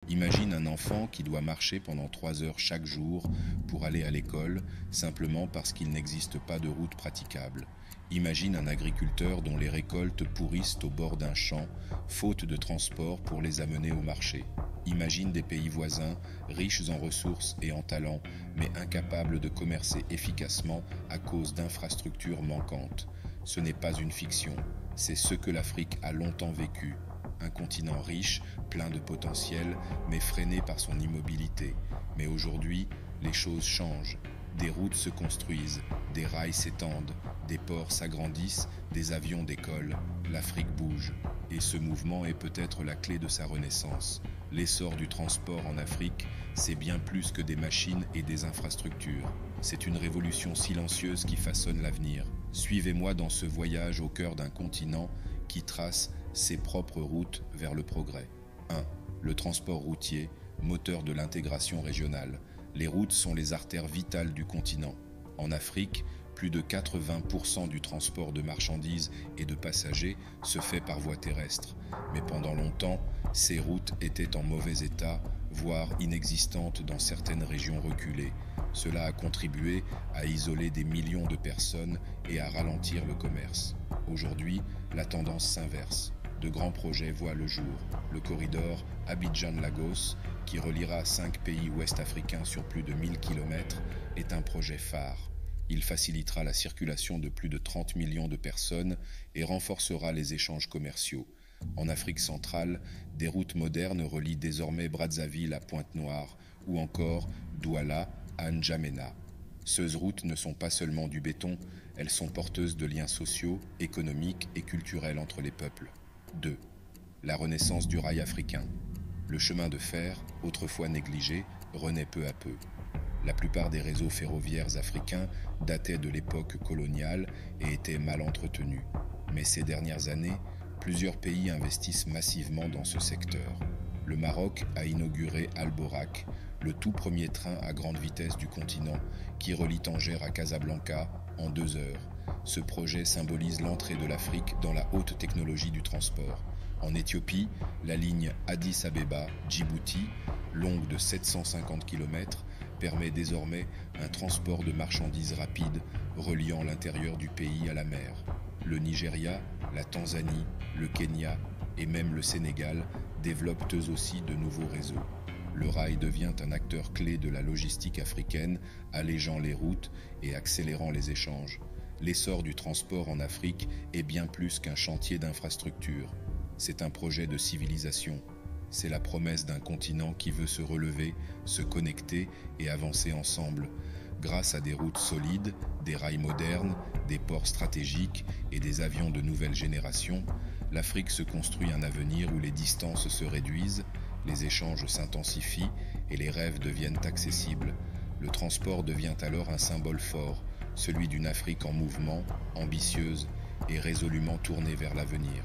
Imagine un enfant qui doit marcher pendant 3 heures chaque jour pour aller à l'école, simplement parce qu'il n'existe pas de route praticable. Imagine un agriculteur dont les récoltes pourrissent au bord d'un champ, faute de transport pour les amener au marché. Imagine des pays voisins, riches en ressources et en talents, mais incapables de commercer efficacement à cause d'infrastructures manquantes. Ce n'est pas une fiction, c'est ce que l'Afrique a longtemps vécu. Un continent riche, plein de potentiel, mais freiné par son immobilité. Mais aujourd'hui, les choses changent. Des routes se construisent, des rails s'étendent, des ports s'agrandissent, des avions décollent. L'Afrique bouge. Et ce mouvement est peut-être la clé de sa renaissance. L'essor du transport en Afrique, c'est bien plus que des machines et des infrastructures. C'est une révolution silencieuse qui façonne l'avenir. Suivez-moi dans ce voyage au cœur d'un continent qui trace ses propres routes vers le progrès. 1. Le transport routier, moteur de l'intégration régionale. Les routes sont les artères vitales du continent. En Afrique, plus de 80% du transport de marchandises et de passagers se fait par voie terrestre. Mais pendant longtemps, ces routes étaient en mauvais état, voire inexistantes dans certaines régions reculées. Cela a contribué à isoler des millions de personnes et à ralentir le commerce. Aujourd'hui, la tendance s'inverse. De grands projets voient le jour. Le corridor Abidjan-Lagos, qui reliera 5 pays ouest-africains sur plus de 1000 km, est un projet phare. Il facilitera la circulation de plus de 30 millions de personnes et renforcera les échanges commerciaux. En Afrique centrale, des routes modernes relient désormais Brazzaville à Pointe-Noire ou encore Douala à N'Djamena. Ces routes ne sont pas seulement du béton, elles sont porteuses de liens sociaux, économiques et culturels entre les peuples. 2. La renaissance du rail africain. Le chemin de fer, autrefois négligé, renaît peu à peu. La plupart des réseaux ferroviaires africains dataient de l'époque coloniale et étaient mal entretenus. Mais ces dernières années, plusieurs pays investissent massivement dans ce secteur. Le Maroc a inauguré Alborak, le tout premier train à grande vitesse du continent qui relie Tanger à Casablanca en 2 heures. Ce projet symbolise l'entrée de l'Afrique dans la haute technologie du transport. En Éthiopie, la ligne Addis Abeba-Djibouti, longue de 750 km, permet désormais un transport de marchandises rapide reliant l'intérieur du pays à la mer. Le Nigeria, la Tanzanie, le Kenya et même le Sénégal développent eux aussi de nouveaux réseaux. Le rail devient un acteur clé de la logistique africaine, allégeant les routes et accélérant les échanges. L'essor du transport en Afrique est bien plus qu'un chantier d'infrastructure. C'est un projet de civilisation. C'est la promesse d'un continent qui veut se relever, se connecter et avancer ensemble. Grâce à des routes solides, des rails modernes, des ports stratégiques et des avions de nouvelle génération, l'Afrique se construit un avenir où les distances se réduisent, les échanges s'intensifient et les rêves deviennent accessibles. Le transport devient alors un symbole fort, celui d'une Afrique en mouvement, ambitieuse et résolument tournée vers l'avenir.